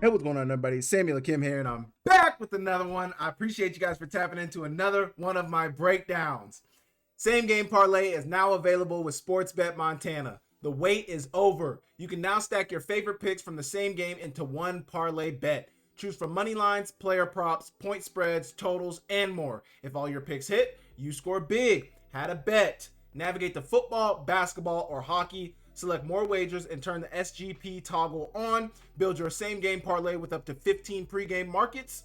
Hey, what's going on, everybody? Samuel Akem here, and I'm back with another one. I appreciate you guys for tapping into another one of my breakdowns. Same game parlay is now available with Sportsbet Montana. The wait is over. You can now stack your favorite picks from the same game into one parlay bet. Choose from money lines, player props, point spreads, totals, and more. If all your picks hit, you score big. Had a bet. Navigate to football, basketball, or hockey. Select more wagers and turn the SGP toggle on. Build your same game parlay with up to 15 pregame markets.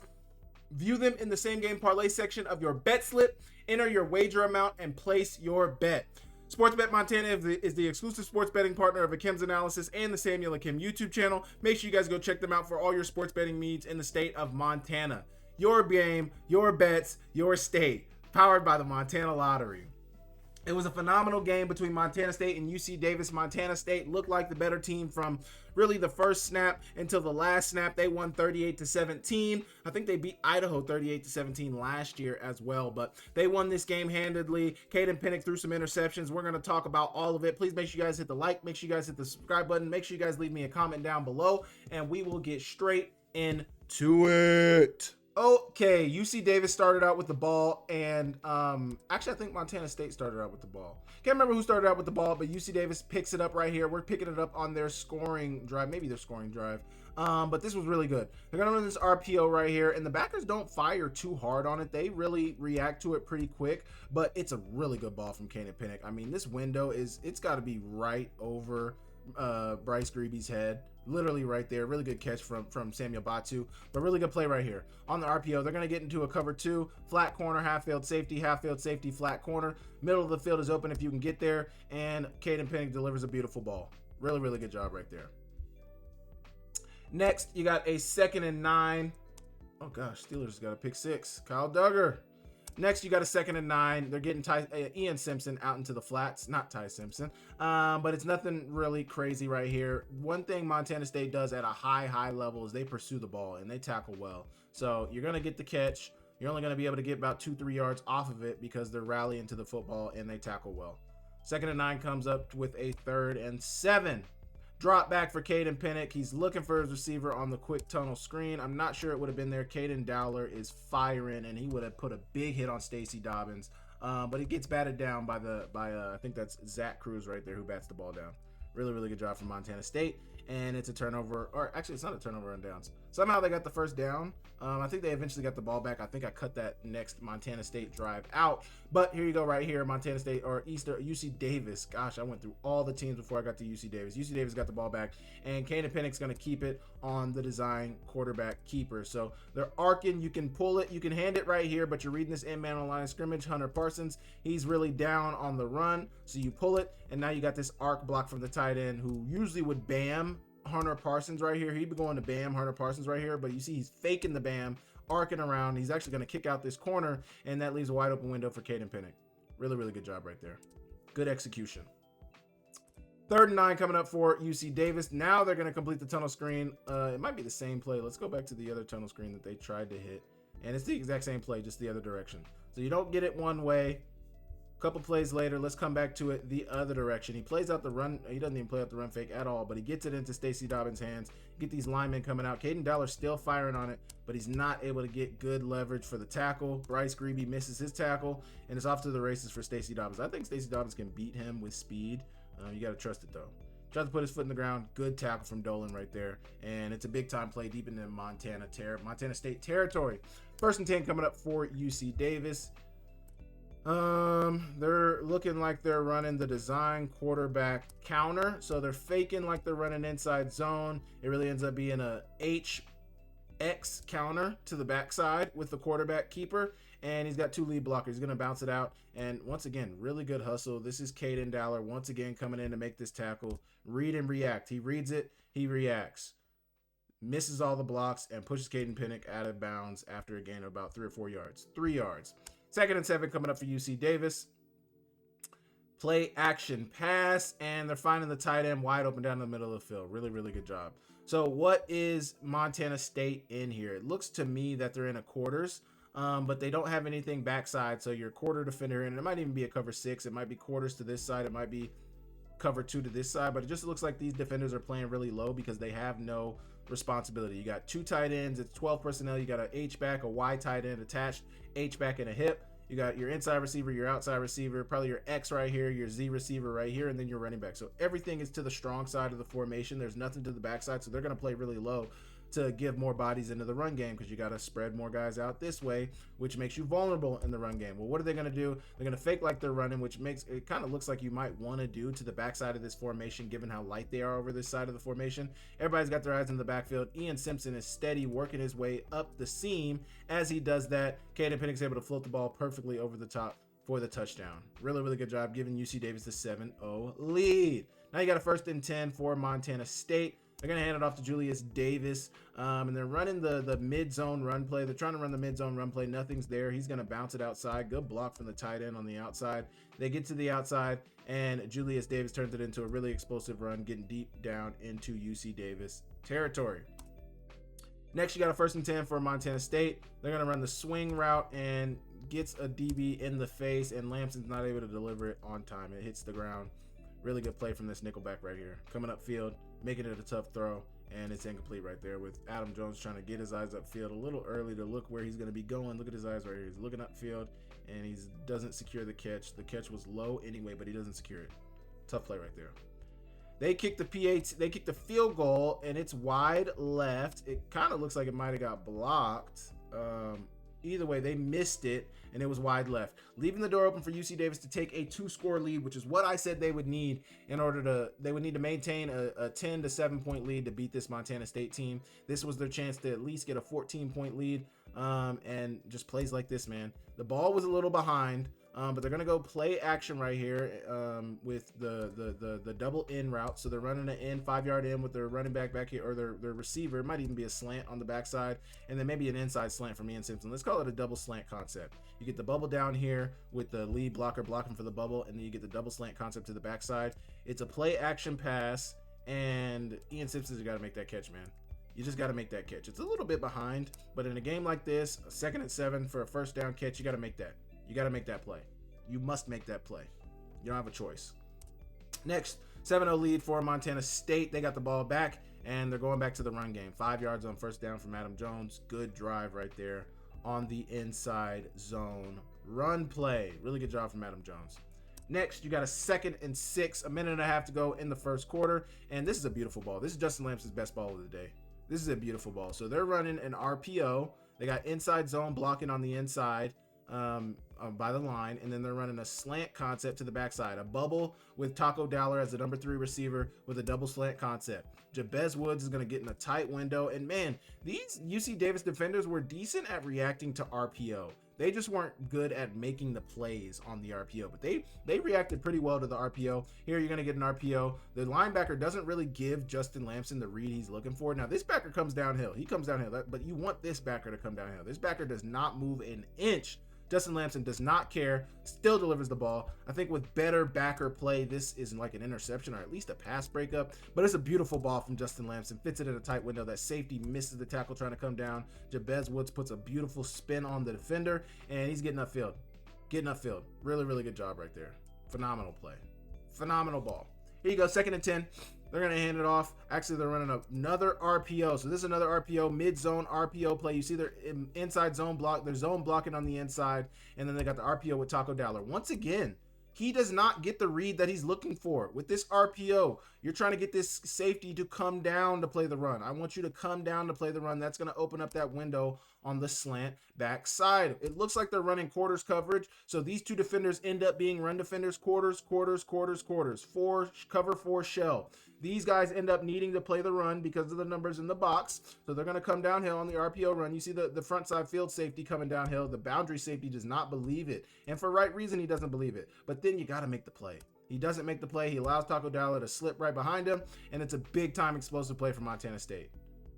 View them in the same game parlay section of your bet slip. Enter your wager amount and place your bet. Sportsbet Montana is the exclusive sports betting partner of Akem's Analysis and the Samuel Akem YouTube channel. Make sure you guys go check them out for all your sports betting needs in the state of Montana. Your game, your bets, your state. Powered by the Montana Lottery. It was a phenomenal game between Montana State and UC Davis. Montana State looked like the better team from really the first snap until the last snap. They won 38-17. I think they beat Idaho 38-17 last year as well, but they won this game handedly. Caden Pinnick threw some interceptions. We're going to talk about all of it. Please make sure you guys hit the like. Make sure you guys hit the subscribe button. Make sure you guys leave me a comment down below, and we will get straight into it. Okay, UC Davis started out with the ball, and actually I think Montana State started out with the ball. Can't remember who started out with the ball, but UC Davis picks it up right here. We're picking it up on their scoring drive, maybe their scoring drive. But this was really good. They're gonna run this RPO right here, and the backers don't fire too hard on it. They really react to it pretty quick, but it's a really good ball from Caden Pinnick. I mean, this window it's got to be right over Bryce Greeby's head. Literally right there. Really good catch from Samuel Batu, but really good play right here. On the RPO, they're going to get into a cover two, flat corner, half-field safety, flat corner. Middle of the field is open if you can get there, and Caden Pinnick delivers a beautiful ball. Really, really good job right there. Next, you got a 2nd and 9. Oh gosh, Steelers got a pick 6. Kyle Duggar. Next, you got a 2nd and 9. They're getting Ian Simpson out into the flats. Not Ty Simpson. But it's nothing really crazy right here. One thing Montana State does at a high level is they pursue the ball and they tackle well. So you're going to get the catch. You're only going to be able to get about 2-3 yards off of it because they're rallying to the football and they tackle well. 2nd and 9 comes up with a 3rd and 7. Drop back for Caden Pinnick. He's looking for his receiver on the quick tunnel screen. I'm not sure it would have been there. Caden Dowler is firing, and he would have put a big hit on Stacy Dobbins. But he gets batted down by I think that's Zach Cruz right there who bats the ball down. Really, really good job from Montana State. And it's a turnover, or actually it's not a turnover on downs. Somehow they got the first down. I think they eventually got the ball back. I think I cut that next Montana State drive out. But here you go right here, Montana State or UC Davis. Gosh, I went through all the teams before I got to UC Davis. UC Davis got the ball back, and Caden Pinnick's going to keep it on the design quarterback keeper. So they're arcing. You can pull it. You can hand it right here, but you're reading this in man on line of scrimmage. Hunter Parsons, he's really down on the run. So you pull it, and now you got this arc block from the tight end who usually would bam Hunter Parsons right here. He'd be going to bam Hunter Parsons right here, but you see he's faking the bam, arcing around. He's actually going to kick out this corner, and that leaves a wide open window for Caden Pinnick. Really, really good job right there. Good execution. 3rd and 9 coming up for UC Davis. Now they're going to complete the tunnel screen. It might be the same play. Let's go back to the other tunnel screen that they tried to hit, and it's the exact same play, just the other direction. So you don't get it one way. Couple plays later, let's come back to it the other direction. He plays out the run. He doesn't even play out the run fake at all, but he gets it into Stacy Dobbins' hands. Get these linemen coming out. Caden Dowler still firing on it, but he's not able to get good leverage for the tackle. Bryce Greeby misses his tackle, and it's off to the races for Stacy Dobbins. I think Stacy Dobbins can beat him with speed. You got to trust it, though. Tries to put his foot in the ground. Good tackle from Dolan right there, and it's a big-time play deep into Montana State territory. 1st and 10 coming up for UC Davis. They're looking like they're running the design quarterback counter. So they're faking like they're running inside zone. It really ends up being a HX counter to the backside with the quarterback keeper. And he's got 2 lead blockers. He's going to bounce it out. And once again, really good hustle. This is Caden Dowler once again coming in to make this tackle. Read and react. He reads it. He reacts. Misses all the blocks and pushes Caden Pinnick out of bounds after a gain of about 3 or 4 yards. 3 yards. 2nd and 7 coming up for UC Davis. Play action pass, and they're finding the tight end wide open down the middle of the field. Really, really good job. So what is Montana State in here? It looks to me that they're in a quarters, but they don't have anything backside. So your quarter defender, and it might even be a cover 6. It might be quarters to this side. It might be cover 2 to this side, but it just looks like these defenders are playing really low because they have no responsibility. You got 2 tight ends, it's 12 personnel. You got an H-back, a Y tight end attached, H-back, and a hip. You got your inside receiver, your outside receiver, probably your X right here, your Z receiver right here, and then your running back. So everything is to the strong side of the formation. There's nothing to the backside, so they're going to play really low to give more bodies into the run game because you got to spread more guys out this way, which makes you vulnerable in the run game. Well, what are they going to do? They're going to fake like they're running, which makes it kind of looks like you might want to do to the backside of this formation given how light they are over this side of the formation. Everybody's got their eyes in the backfield. Ian Simpson is steady working his way up the seam. As he does that, Caden Pinnick's able to float the ball perfectly over the top for the touchdown. Really, really good job giving UC Davis the 7-0 lead. Now you got a 1st and 10 for Montana State. They're going to hand it off to Julius Davis, and they're running the mid-zone run play. They're trying to run the mid-zone run play. Nothing's there. He's going to bounce it outside. Good block from the tight end on the outside. They get to the outside, and Julius Davis turns it into a really explosive run, getting deep down into UC Davis territory. Next, you got a 1st and 10 for Montana State. They're going to run the swing route and gets a DB in the face, and Lamson's not able to deliver it on time. It hits the ground. Really good play from this nickelback right here. Coming upfield, making it a tough throw, and it's incomplete right there with Adam Jones trying to get his eyes upfield a little early to look where he's going to be going. Look at his eyes right here. He's looking upfield, and he doesn't secure the catch. The catch was low anyway, but he doesn't secure it. Tough play right there. They kicked the field goal, and it's wide left. It kind of looks like it might have got blocked. Either way, they missed it, and it was wide left, leaving the door open for UC Davis to take a 2-score lead, which is what I said they would need in order to. They would need to maintain a 10 to 7 point lead to beat this Montana State team. This was their chance to at least get a 14-point lead, and just plays like this, man. The ball was a little behind. But they're going to go play action right here with the double in route. So they're running an in, 5-yard in with their running back here, or their receiver. It might even be a slant on the backside, and then maybe an inside slant from Ian Simpson. Let's call it a double slant concept. You get the bubble down here with the lead blocker blocking for the bubble, and then you get the double slant concept to the backside. It's a play action pass, and Ian Simpson's got to make that catch, man. You just got to make that catch. It's a little bit behind, but in a game like this, a 2nd and 7 for a 1st down catch, you got to make that. You got to make that play. You must make that play. You don't have a choice. Next, 7-0 lead for Montana State. They got the ball back, and they're going back to the run game. 5 yards on 1st down from Adam Jones. Good drive right there on the inside zone run play. Really good job from Adam Jones. Next, you got a 2nd and 6, a minute and a half to go in the 1st quarter, and this is a beautiful ball. This is Justin Lamson's best ball of the day. This is a beautiful ball. So they're running an RPO. They got inside zone blocking on the inside by the line, and then they're running a slant concept to the backside, a bubble with Taco Dowler as the number 3 receiver with a double slant concept. Jabez Woods is going to get in a tight window, and man, these UC Davis defenders were decent at reacting to RPO. They just weren't good at making the plays on the RPO, but they reacted pretty well to the RPO. Here you're going to get an RPO. The linebacker doesn't really give Justin Lamson the read he's looking for. Now this backer comes downhill. He comes downhill, but you want this backer to come downhill. This backer does not move an inch. Justin Lamson does not care, still delivers the ball. I think with better backer play, this is like an interception or at least a pass breakup, but it's a beautiful ball from Justin Lamson. Fits it in a tight window. That safety misses the tackle trying to come down. Jabez Woods puts a beautiful spin on the defender, and he's getting upfield. Really, really good job right there. Phenomenal play. Phenomenal ball. Here you go, 2nd and 10. They're going to hand it off. Actually, they're running another RPO. So this is another RPO, mid-zone RPO play. You see their inside zone block. They're zone blocking on the inside. And then they got the RPO with Taco Dowler. Once again, he does not get the read that he's looking for. With this RPO, you're trying to get this safety to come down to play the run. I want you to come down to play the run. That's going to open up that window on the slant backside. It looks like they're running quarters coverage. So these two defenders end up being run defenders, quarters. Cover 4 shell. These guys end up needing to play the run because of the numbers in the box. So they're going to come downhill on the RPO run. You see the front side field safety coming downhill. The boundary safety does not believe it. And for right reason, he doesn't believe it. But then you got to make the play. He doesn't make the play. He allows Taco Dowler to slip right behind him. And it's a big time explosive play for Montana State.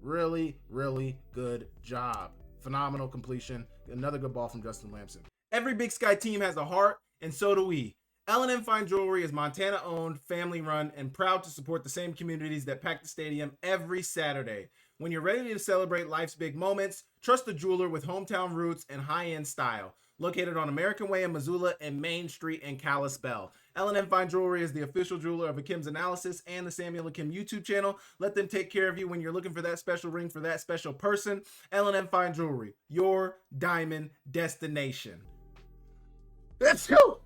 Really, really good job. Phenomenal completion. Another good ball from Justin Lamson. Every Big Sky team has a heart, and so do we. L&M Fine Jewelry is Montana-owned, family-run, and proud to support the same communities that pack the stadium every Saturday. When you're ready to celebrate life's big moments, trust a jeweler with hometown roots and high-end style. Located on American Way in Missoula and Main Street in Kalispell. L&M Fine Jewelry is the official jeweler of Akem's Analysis and the Samuel Akem YouTube channel. Let them take care of you when you're looking for that special ring for that special person. L&M Fine Jewelry, your diamond destination. Let's go!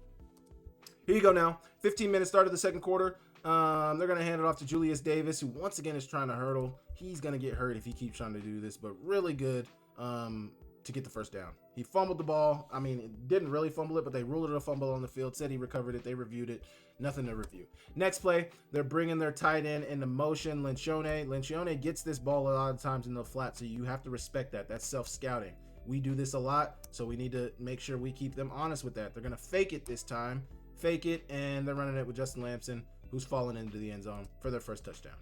Here you go now. 15 minutes, start of the second quarter. They're going to hand it off to Julius Davis, who once again is trying to hurdle. He's going to get hurt if he keeps trying to do this, but really good to get the first down. He fumbled the ball. I mean, it didn't really fumble it, but they ruled it a fumble on the field, said he recovered it. They reviewed it. Nothing to review. Next play, they're bringing their tight end into motion. Lencioni gets this ball a lot of times in the flat, so you have to respect that. That's self-scouting. We do this a lot, so we need to make sure we keep them honest with that. They're going to fake it this time. Fake it, and they're running it with Justin Lamson, who's fallen into the end zone for their first touchdown.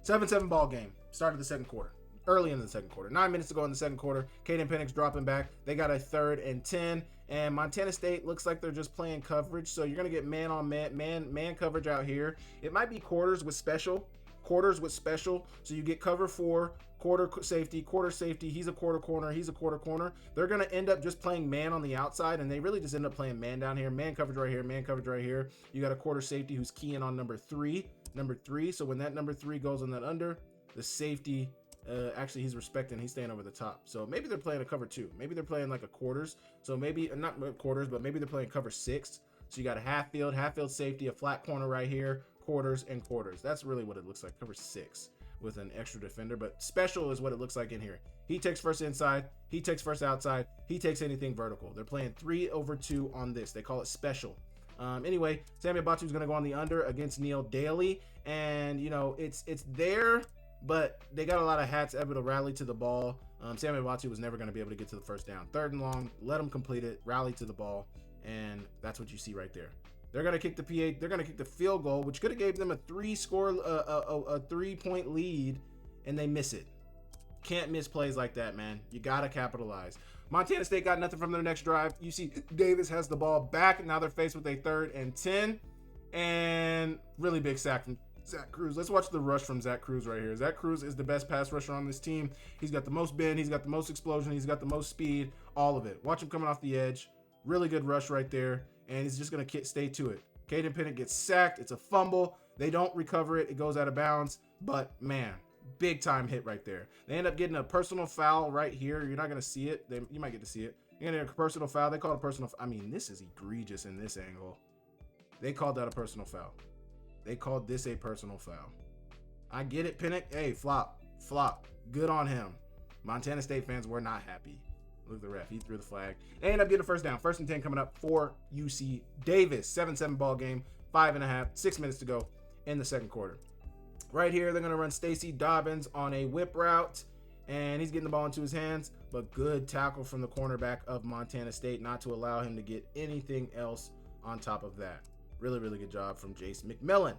7-7 ball game. Start of the second quarter. Early in the second quarter. 9 minutes to go in the second quarter. Caden Pinnick's dropping back. They got a 3rd and 10. And Montana State looks like they're just playing coverage. So you're going to get man on man coverage out here. It might be quarters with special. So you get cover 4, quarter safety. He's a quarter corner. They're going to end up just playing man on the outside. And they really just end up playing man down here. Man coverage right here. You got a quarter safety who's keying on number 3. So when that number 3 goes on that under, the safety... actually he's staying over the top. So maybe they're playing a cover 2. Maybe they're playing like a quarters. So maybe not quarters, but maybe they're playing cover 6. So you got a half field safety, a flat corner right here, quarters. That's really what it looks like. Cover 6 with an extra defender, but special is what it looks like in here. He takes first inside, he takes first outside, he takes anything vertical. They're playing 3/2 on this. They call it special. Anyway, Samuel Batu is going to go on the under against Neil Daly, and you know it's there. But they got a lot of hats able to rally to the ball. Samuel Batu was never going to be able to get to the first down. 3rd and long, let them complete it, rally to the ball, and that's what you see right there. They're going to kick the PA. They're going to kick the field goal, which could have gave them a 3-point lead, and they miss it. Can't miss plays like that, man. You got to capitalize. Montana State got nothing from their next drive. You see Davis has the ball back. Now they're faced with a 3rd and 10, and really big sack from Zach Cruz. Let's watch the rush from Zach Cruz right here. Zach Cruz is the best pass rusher on this team. He's got the most bend. He's got the most explosion. He's got the most speed. All of it. Watch him coming off the edge. Really good rush right there. And he's just going to stay to it. Caden Pinnick gets sacked. It's a fumble. They don't recover it. It goes out of bounds. But, man, big time hit right there. They end up getting a personal foul right here. You're not going to see it. You might get to see it. You're going to get a personal foul. They call it a personal foul. I mean, this is egregious in this angle. They called that a personal foul. They called this a personal foul. I get it, Pinnick. Hey, flop. Good on him. Montana State fans were not happy. Look at the ref. He threw the flag. They end up getting a first down. 1st and 10 coming up for UC Davis. 7-7 ball game. 5.5. 6 minutes to go in the second quarter. Right here, they're going to run Stacey Dobbins on a whip route. And he's getting the ball into his hands. But good tackle from the cornerback of Montana State not to allow him to get anything else on top of that. Really, really good job from Jace McMillan.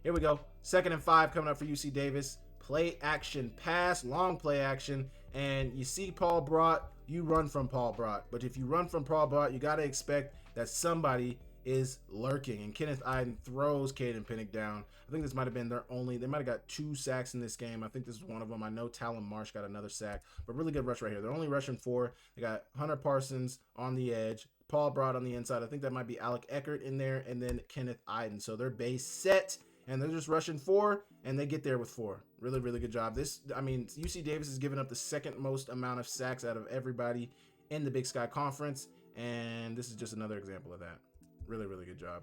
Here we go. 2nd and 5 coming up for UC Davis. Play action pass, long play action. And you see Paul Brott, you run from Paul Brott. But if you run from Paul Brott, you got to expect that somebody is lurking. And Kenneth Iden throws Caden Pinnick down. I think this might have been they might have got 2 sacks in this game. I think this is one of them. I know Talon Marsh got another sack. But really good rush right here. They're only rushing 4. They got Hunter Parsons on the edge. Paul Brott on the inside. I think that might be Alec Eckert in there, and then Kenneth Iden. So they're base set, and they're just rushing 4, and they get there with 4. Really, really good job. UC Davis is giving up the 2nd most amount of sacks out of everybody in the Big Sky Conference, and this is just another example of that. Really, really good job.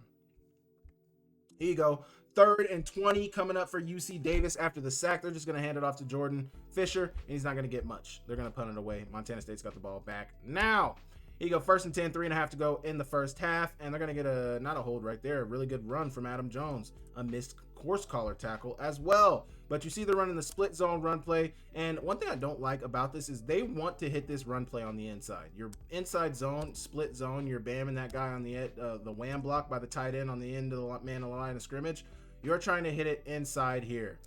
Here you go. 3rd and 20 coming up for UC Davis after the sack. They're just going to hand it off to Jordan Fisher, and he's not going to get much. They're going to punt it away. Montana State's got the ball back now. Here you go, 1st and 10, 3.5 to go in the first half, and they're going to get not a hold right there, a really good run from Adam Jones, a missed course collar tackle as well. But you see they're running the split zone run play, and one thing I don't like about this is they want to hit this run play on the inside. Your inside zone, split zone, you're bamming that guy on the wham block by the tight end on the end of the man of the line of scrimmage. You're trying to hit it inside here.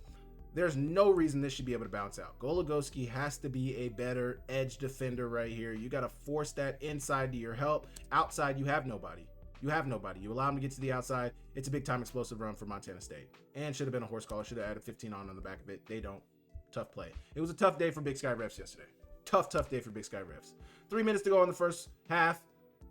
There's no reason this should be able to bounce out. Goligoski has to be a better edge defender right here. You got to force that inside to your help. Outside, you have nobody. You allow him to get to the outside. It's a big-time explosive run for Montana State. And should have been a horse collar. Should have added 15 on the back of it. They don't. Tough play. It was a tough day for Big Sky refs yesterday. Tough day for Big Sky refs. 3 minutes to go in the first half.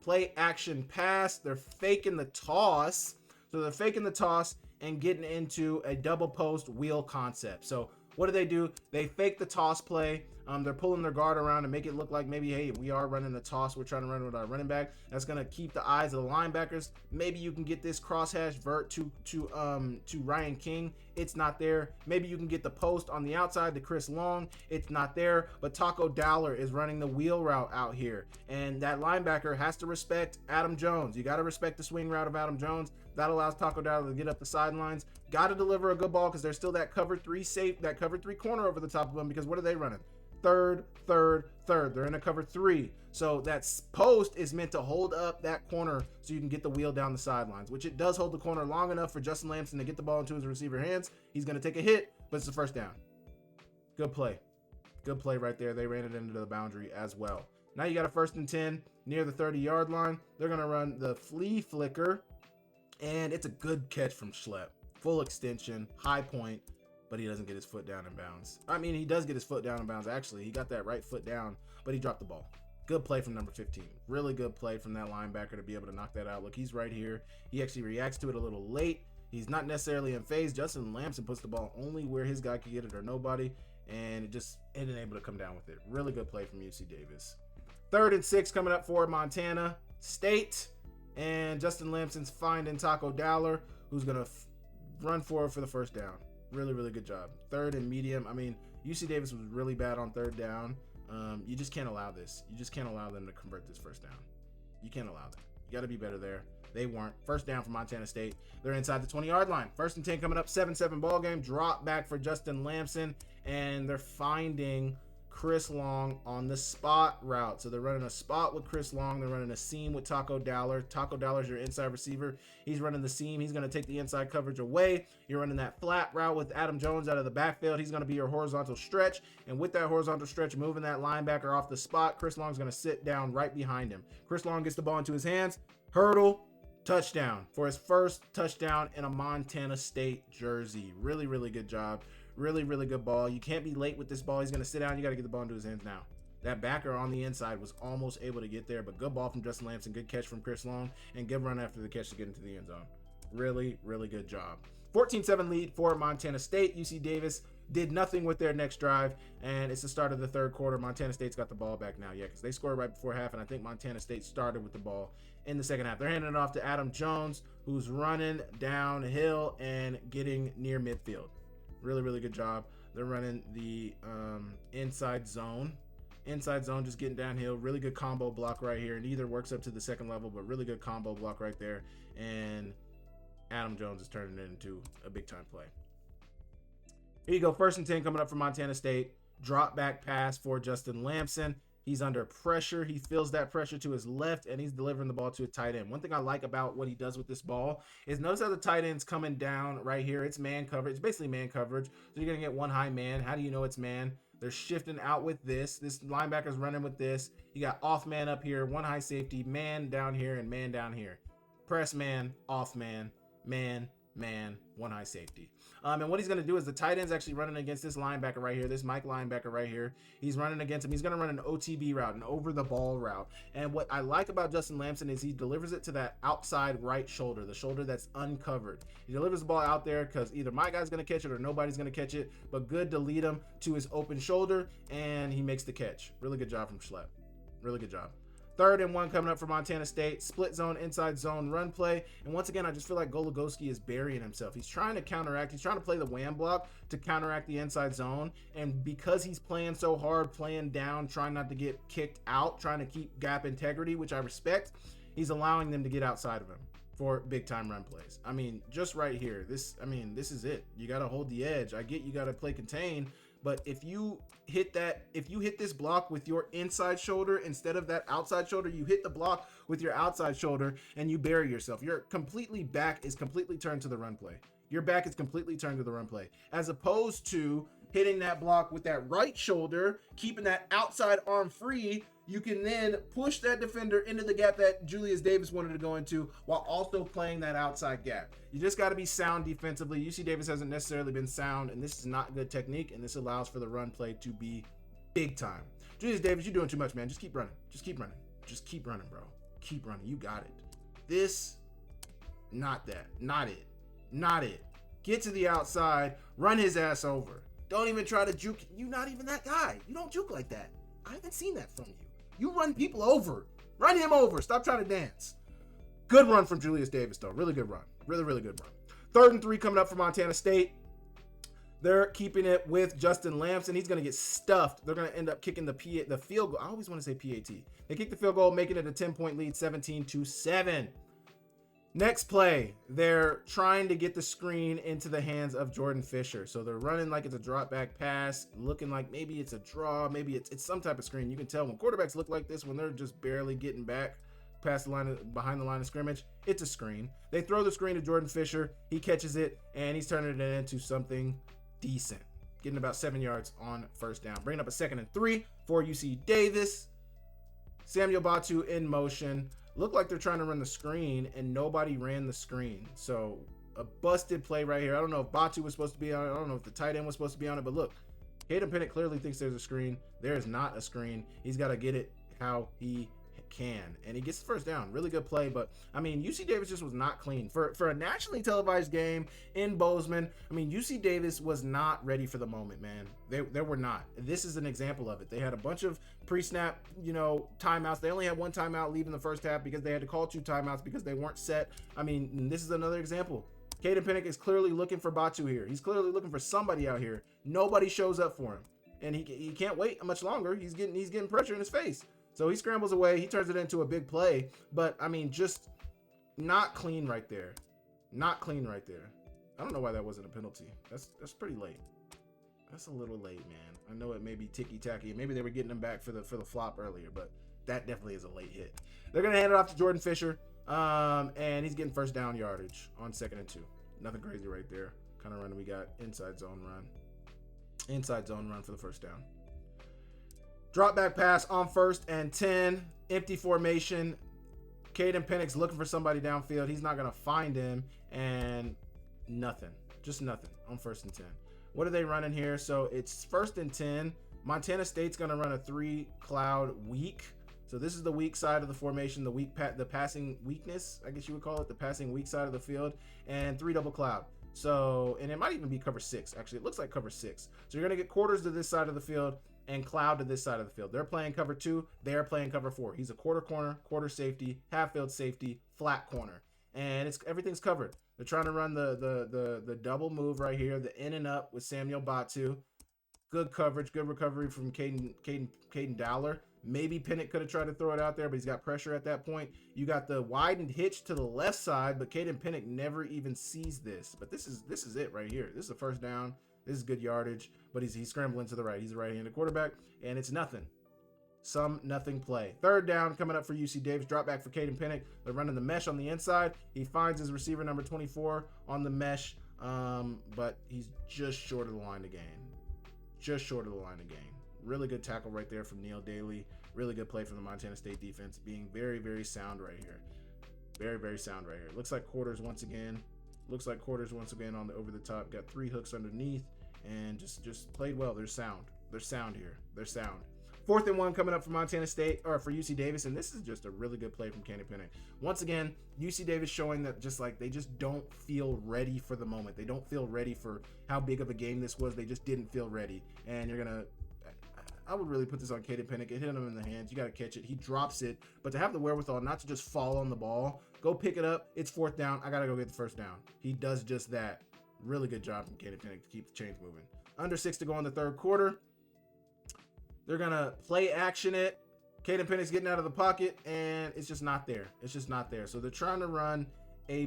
Play action pass. They're faking the toss. So they're faking the toss and getting into a double post wheel concept. So what do? They fake the toss play. They're pulling their guard around to make it look like maybe, hey, we are running a toss. We're trying to run with our running back. That's going to keep the eyes of the linebackers. Maybe you can get this crosshash vert to Ryan King. It's not there. Maybe you can get the post on the outside to Chris Long. It's not there. But Taco Dowler is running the wheel route out here. And that linebacker has to respect Adam Jones. You got to respect the swing route of Adam Jones. That allows Taco Dowler to get up the sidelines. Got to deliver a good ball because there's still that cover three corner over the top of them, because what are they running? Third. They're in a cover 3. So that post is meant to hold up that corner so you can get the wheel down the sidelines, which it does hold the corner long enough for Justin Lamson to get the ball into his receiver hands. He's going to take a hit, but it's a first down. Good play. Good play right there. They ran it into the boundary as well. Now you got a 1st and 10 near the 30-yard line. They're going to run the flea flicker, and it's a good catch from Schlepp. Full extension, high point, but he doesn't get his foot down in bounds. I mean, he does get his foot down in bounds, actually. He got that right foot down, but he dropped the ball. Good play from number 15. Really good play from that linebacker to be able to knock that out. Look, he's right here. He actually reacts to it a little late. He's not necessarily in phase. Justin Lamson puts the ball only where his guy could get it or nobody, and it just isn't able to come down with it. Really good play from UC Davis. 3rd and 6 coming up for Montana State, and Justin Lamson's finding Taco Dowler, who's going to run forward for the first down. Really, really good job. 3rd and medium. I mean, UC Davis was really bad on 3rd down. You just can't allow this. You just can't allow them to convert this first down. You can't allow that. You got to be better there. They weren't. First down for Montana State. They're inside the 20-yard line. 1st and 10 coming up. 7-7 ball game. Drop back for Justin Lamson, and they're finding Chris Long on the spot route. So they're running a spot with Chris Long. They're running a seam with Taco Dowler. Taco Dowler's your inside receiver. He's running the seam. He's going to take the inside coverage away. You're running that flat route with Adam Jones out of the backfield. He's going to be your horizontal stretch. And with that horizontal stretch, moving that linebacker off the spot, Chris Long's going to sit down right behind him. Chris Long gets the ball into his hands. Hurdle. Touchdown for his first touchdown in a Montana State jersey. Really, really good job. Really, really good ball. You can't be late with this ball. He's going to sit down. You got to get the ball into his hands now. That backer on the inside was almost able to get there, but good ball from Justin Lamson. Good catch from Chris Long, and good run after the catch to get into the end zone. Really, really good job. 14-7 lead for Montana State. UC Davis did nothing with their next drive, and it's the start of the 3rd quarter. Montana State's got the ball back now, because they scored right before half, and I think Montana State started with the ball in the 2nd half. They're handing it off to Adam Jones, who's running downhill and getting near midfield. Really, really good job. They're running the inside zone. Inside zone, just getting downhill. Really good combo block right here. And either works up to the 2nd level, but really good combo block right there. And Adam Jones is turning it into a big-time play. Here you go. 1st and 10 coming up for Montana State. Drop back pass for Justin Lamson. He's under pressure. He feels that pressure to his left, and he's delivering the ball to a tight end. One thing I like about what he does with this ball is notice how the tight end's coming down right here. It's man coverage. It's basically man coverage. So you're going to get one high man. How do you know it's man? They're shifting out with this. This linebacker's running with this. You got off man up here, one high safety, man down here, and man down here. Press man, off man, man, one high safety. And what he's going to do is the tight end's actually running against this linebacker right here, this Mike linebacker right here. He's running against him. He's going to run an OTB route, an over the ball route. And what I like about Justin Lamson is he delivers it to that outside right shoulder, the shoulder that's uncovered. He delivers the ball out there because either my guy's going to catch it or nobody's going to catch it, but good to lead him to his open shoulder, and he makes the catch. Really good job from Schlepp. Really good job. 3rd and 1 coming up for Montana State. Split zone, inside zone run play. And once again, I just feel like Goligoski is burying himself. He's trying to counteract. He's trying to play the wham block to counteract the inside zone. And because he's playing so hard, playing down, trying not to get kicked out, trying to keep gap integrity, which I respect, he's allowing them to get outside of him for big time run plays. I mean, just right here, this is it. You got to hold the edge. I get you got to play contain, but if you hit this block with your inside shoulder instead of that outside shoulder, you hit the block with your outside shoulder and you bury yourself. Your back is completely turned to the run play. Your back is completely turned to the run play, as opposed to hitting that block with that right shoulder, keeping that outside arm free. You can then push that defender into the gap that Julius Davis wanted to go into while also playing that outside gap. You just got to be sound defensively. UC Davis hasn't necessarily been sound, and this is not good technique, and this allows for the run play to be big time. Julius Davis, you're doing too much, man. Just keep running. Just keep running. Just keep running, bro. Keep running. You got it. This Not that. Not it. Not it. Get to the outside, run his ass over. Don't even try to juke. You're not even that guy. You don't juke like that. I haven't seen that from you. You run people over. Run him over. Stop trying to dance. Good run from Julius Davis, though. Really good run. Really, really good run. 3rd and 3 coming up for Montana State. They're keeping it with Justin Lamson. He's going to get stuffed. They're going to end up kicking the field goal. I always want to say PAT. They kick the field goal, making it a 10-point lead, 17-7. Next play, they're trying to get the screen into the hands of Jordan Fisher. So they're running like it's a drop back pass, looking like maybe it's a draw, maybe it's some type of screen. You can tell when quarterbacks look like this, when they're just barely getting back past the line, behind the line of scrimmage, it's a screen. They throw the screen to Jordan Fisher. He catches it, and he's turning it into something decent, getting about 7 yards on 1st down. Bringing up a 2nd and 3 for UC Davis. Samuel Batu in motion. Looked like they're trying to run the screen, and nobody ran the screen. So a busted play right here. I don't know if Batu was supposed to be on it. I don't know if the tight end was supposed to be on it. But look, Caden Pinnick clearly thinks there's a screen. There is not a screen. He's got to get it how he can, and he gets the 1st down. Really good play. But I mean, UC Davis just was not clean for a nationally televised game in Bozeman. I mean, UC Davis was not ready for the moment, man. They were not. This is an example of it. They had a bunch of pre-snap, timeouts. They only had 1 timeout leaving the 1st half because they had to call 2 timeouts because they weren't set. I mean, this is another example. Caden Pinnick is clearly looking for Batu here. He's clearly looking for somebody out here. Nobody shows up for him, and he can't wait much longer. He's getting pressure in his face. So he scrambles away. He turns it into a big play. But, I mean, just not clean right there. Not clean right there. I don't know why that wasn't a penalty. That's pretty late. That's a little late, man. I know it may be ticky-tacky. Maybe they were getting him back for the flop earlier, but that definitely is a late hit. They're going to hand it off to Jordan Fisher, and he's getting 1st down yardage on 2nd and 2. Nothing crazy right there. Kind of run we got. Inside zone run. Inside zone run for the 1st down. Drop back pass on 1st and 10. Empty formation. Caden Pinnick's looking for somebody downfield. He's not going to find him. And nothing. Just nothing on 1st and 10. What are they running here? So it's 1st and 10. Montana State's going to run a 3-cloud weak. So this is the weak side of the formation, the passing weakness, I guess you would call it, the passing weak side of the field, and 3 double cloud. So, and it might even be cover 6. Actually, it looks like cover 6. So you're going to get quarters to this side of the field and cloud to this side of the field. They're playing cover 2. They're playing cover 4. He's a quarter corner, quarter safety, half field safety, flat corner, and everything's covered. They're trying to run the double move right here, the in and up with Samuel Batu. Good coverage, good recovery from Caden Dowler. Maybe Pinnick could have tried to throw it out there, but he's got pressure at that point. You got the widened hitch to the left side, but Caden Pinnick never even sees this. But this is it right here. This is a 1st down. This is good yardage, but he's scrambling to the right. He's a right-handed quarterback, and it's nothing. Nothing play. 3rd down coming up for UC Davis. Drop back for Caden Pinnick. They're running the mesh on the inside. He finds his receiver number 24 on the mesh, but he's just short of the line to gain. Just short of the line to gain. Really good tackle right there from Neil Daly. Really good play from the Montana State defense, being very, very sound right here. Very, very sound right here. Looks like quarters once again. On the over the top. Got 3 hooks underneath and just played well. They're sound. They're sound here. They're sound. 4th and 1 coming up for Montana State, or for UC Davis, and this is just a really good play from Caden Pinnick. Once again, UC Davis showing that they just don't feel ready for the moment. They don't feel ready for how big of a game this was. They just didn't feel ready. And I would really put this on Caden Pinnick. It hit him in the hands. You got to catch it. He drops it, but to have the wherewithal not to just fall on the ball, go pick it up. It's 4th down. I got to go get the 1st down. He does just that. Really good job from Caden Pinnick to keep the chains moving. Under 6 to go in the 3rd quarter. They're going to play action it. Caden Pinnick's getting out of the pocket, and it's just not there. It's just not there. So they're trying to run a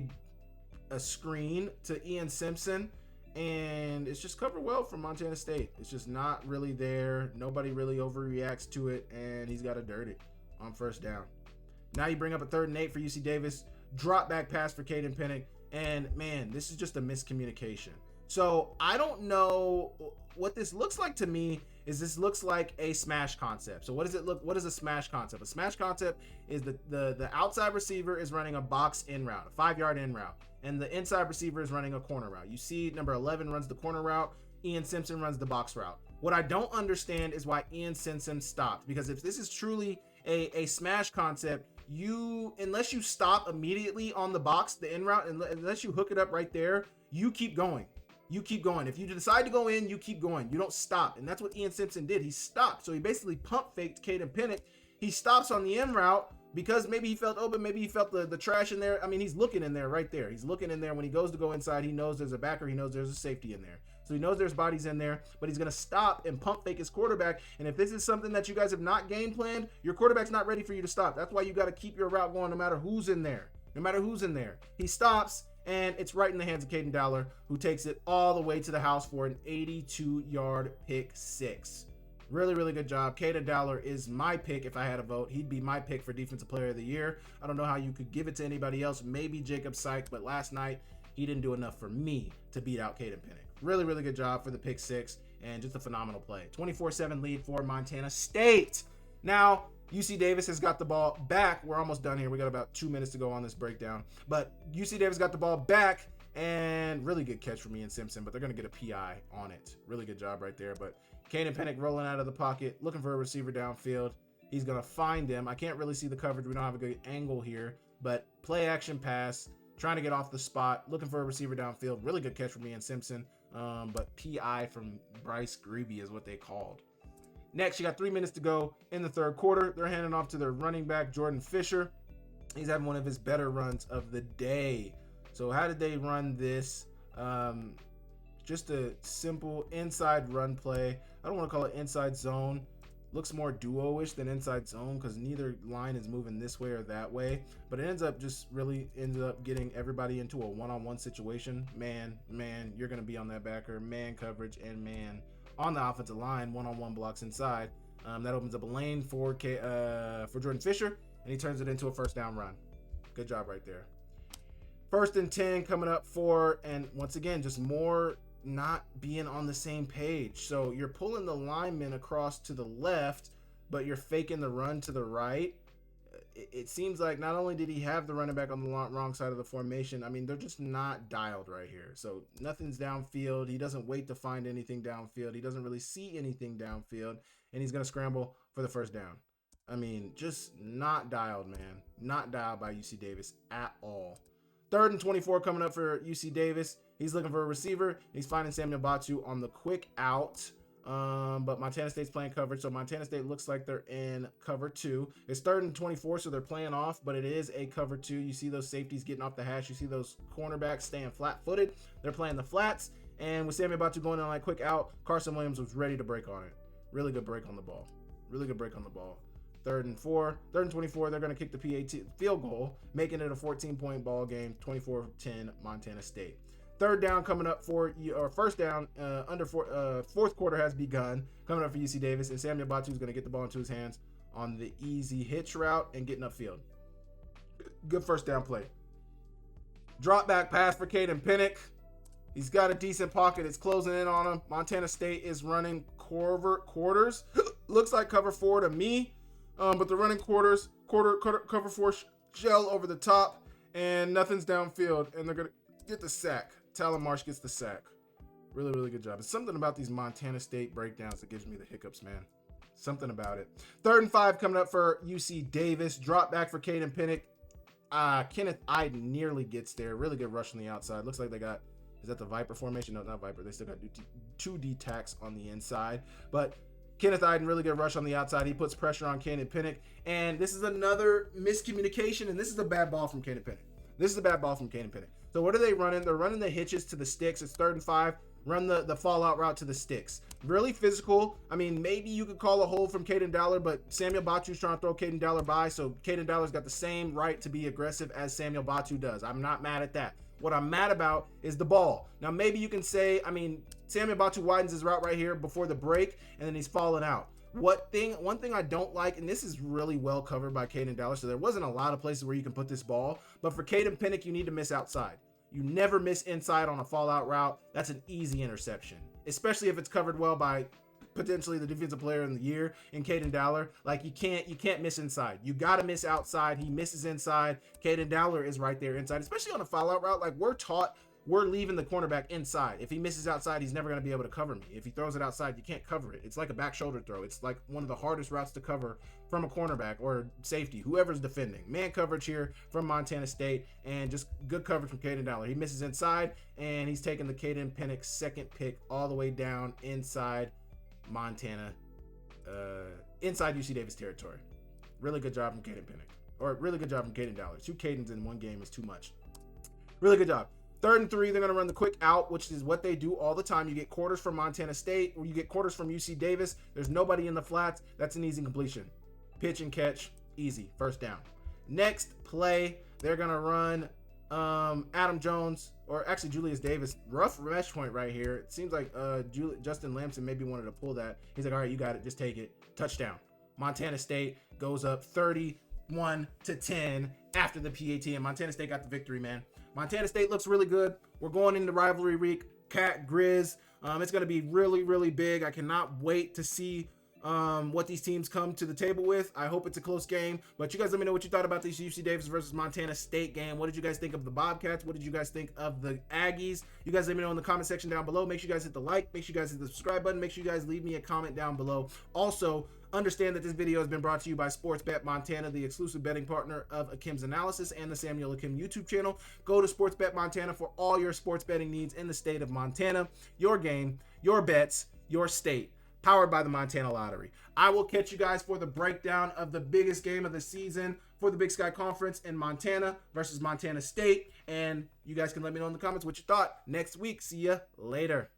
screen to Ian Simpson, and it's just covered well from Montana State. It's just not really there. Nobody really overreacts to it, and he's got to dirt it on 1st down. Now you bring up a 3rd and 8 for UC Davis. Drop back pass for Caden Pinnick, and man, this is just a miscommunication. So I don't know what this looks like to me. This looks like a smash concept. So what does it look? What is a smash concept? A smash concept is the outside receiver is running a box in route, a 5-yard in route, and the inside receiver is running a corner route. You see number 11 runs the corner route. Ian Simpson runs the box route. What I don't understand is why Ian Simpson stopped, because if this is truly a smash concept, unless you stop immediately on the box, the in route, unless you hook it up right there, you keep going. You keep going. If you decide to go in, you keep going. You don't stop. And that's what Ian Simpson did. He stopped. So he basically pump faked Caden Pinnick. He stops on the in route because maybe he felt open. Maybe he felt the trash in there. I mean, he's looking in there right there. He's looking in there. When he goes to go inside, he knows there's a backer. He knows there's a safety in there. So he knows there's bodies in there, but he's going to stop and pump fake his quarterback. And if this is something that you guys have not game planned, your quarterback's not ready for you to stop. That's why you got to keep your route going no matter who's in there. No matter who's in there. He stops, and it's right in the hands of Caden Dowler, who takes it all the way to the house for an 82-yard pick six. Really, really good job. Caden Dowler is my pick if I had a vote. He'd be my pick for Defensive Player of the Year. I don't know how you could give it to anybody else. Maybe Jacob Sykes, but last night, he didn't do enough for me to beat out Caden Pinnick. Really, really good job for the pick six and just a phenomenal play. 24-7 lead for Montana State. Now, UC Davis has got the ball back. We're almost done here. We got about 2 minutes to go on this breakdown. But UC Davis got the ball back, and really good catch from Ian Simpson, but they're going to get a PI on it. Really good job right there. But Caden Pinnick rolling out of the pocket, looking for a receiver downfield. He's going to find him. I can't really see the coverage. We don't have a good angle here, but play action pass, trying to get off the spot, looking for a receiver downfield. Really good catch from Ian Simpson, but PI from Bryce Greeby is what they called. Next, you got 3 minutes to go in the third quarter. They're handing off to their running back, Jordan Fisher. He's having one of his better runs of the day. So how did they run this? Just a simple inside run play. I don't want to call it inside zone. Looks more duo-ish than inside zone because neither line is moving this way or that way. But it ends up getting everybody into a one-on-one situation. Man, you're going to be on that backer. Man coverage and man on the offensive line. One-on-one blocks inside. That opens up a lane for Jordan Fisher, and he turns it into a first down run. Good job right there. 1st and 10 coming up and once again, just more not being on the same page. So you're pulling the lineman across to the left, but you're faking the run to the right. It seems like not only did he have the running back on the wrong side of the formation, I mean, they're just not dialed right here. So nothing's downfield. He doesn't wait to find anything downfield. He doesn't really see anything downfield, and he's going to scramble for the first down. I mean, just not dialed, man. Not dialed by UC Davis at all. 3rd and 24 coming up for UC Davis. He's looking for a receiver. He's finding Samuel Batu on the quick out. But Montana State's playing coverage, so Montana State looks like they're in cover 2. It's 3rd and 24, so they're playing off, but it is a cover 2. You see those safeties getting off the hash. You see those cornerbacks staying flat-footed. They're playing the flats, and with Samuel Batu going on like quick out, Carson Williams was ready to break on it. Really good break on the ball. 3rd and 24, they're going to kick the PAT field goal, making it a 14-point ball game, 24-10 Montana State. 3rd down coming up first down fourth quarter has begun, coming up for UC Davis, and Samuel Batu is going to get the ball into his hands on the easy hitch route and getting upfield. Good first down play. Drop back pass for Caden Pinnick. He's got a decent pocket. It's closing in on him. Montana State is running quarters. Looks like cover 4 to me. But they're running cover 4 shell over the top, and nothing's downfield, and they're going to get the sack. Talon Marsh gets the sack. Really, really good job. It's something about these Montana State breakdowns that gives me the hiccups, man. Something about it. 3rd and 5 coming up for UC Davis. Drop back for Caden Pinnick. Kenneth Iden nearly gets there. Really good rush on the outside. Looks like they got, is that the Viper formation? No, not Viper. They still got 2 D-tacks on the inside. But Kenneth Iden, really good rush on the outside. He puts pressure on Caden Pinnick. And this is another miscommunication, and this is a bad ball from Caden Pinnick. So what are they running? They're running the hitches to the sticks. It's 3rd and 5. Run the fallout route to the sticks. Really physical. I mean, maybe you could call a hold from Caden Dowler, but Samuel Batu's trying to throw Caden Dowler by, so Caden Dowler's got the same right to be aggressive as Samuel Batu does. I'm not mad at that. What I'm mad about is the ball. Now, maybe you can say, I mean, Samuel Batu widens his route right here before the break, and then he's falling out. One thing I don't like, and this is really well covered by Caden Dowler, so there wasn't a lot of places where you can put this ball, but for Caden Pinnick, you need to miss outside. You never miss inside on a fallout route. That's an easy interception, especially if it's covered well by potentially the defensive player in the year in Caden Dowler. Like, you can't miss inside. You got to miss outside. He misses inside. Caden Dowler is right there inside, especially on a fallout route. Like, we're taught we're leaving the cornerback inside. If he misses outside, he's never going to be able to cover me. If he throws it outside, you can't cover it. It's like a back shoulder throw. It's like one of the hardest routes to cover from a cornerback or safety, whoever's defending. Man coverage here from Montana State, and just good coverage from Caden Dollar. He misses inside, and he's taking the Caden Pinnick second pick all the way down inside Montana, inside UC Davis territory. Really good job from Caden Pinnick. Or really good job from Caden Dollar. 2 Cadens in one game is too much. Really good job. 3rd and 3, they're going to run the quick out, which is what they do all the time. You get quarters from Montana State, or you get quarters from UC Davis. There's nobody in the flats. That's an easy completion. Pitch and catch, easy. First down. Next play, they're going to run Adam Jones, or actually Julius Davis. Rough mesh point right here. It seems like Justin Lamson maybe wanted to pull that. He's like, all right, you got it. Just take it. Touchdown. Montana State goes up 31-10 after the PAT, and Montana State got the victory, man. Montana State looks really good. We're going into rivalry week. Cat Grizz. It's going to be really, really big. I cannot wait to see what these teams come to the table with. I hope it's a close game. But you guys let me know what you thought about this UC Davis versus Montana State game. What did you guys think of the Bobcats? What did you guys think of the Aggies? You guys let me know in the comment section down below. Make sure you guys hit the like. Make sure you guys hit the subscribe button. Make sure you guys leave me a comment down below. Also, understand that this video has been brought to you by SportsBet Montana, the exclusive betting partner of Akem's Analysis and the Samuel Akem YouTube channel. Go to SportsBet Montana for all your sports betting needs in the state of Montana. Your game, your bets, your state. Powered by the Montana Lottery. I will catch you guys for the breakdown of the biggest game of the season for the Big Sky Conference in Montana versus Montana State. And you guys can let me know in the comments what you thought next week. See ya later.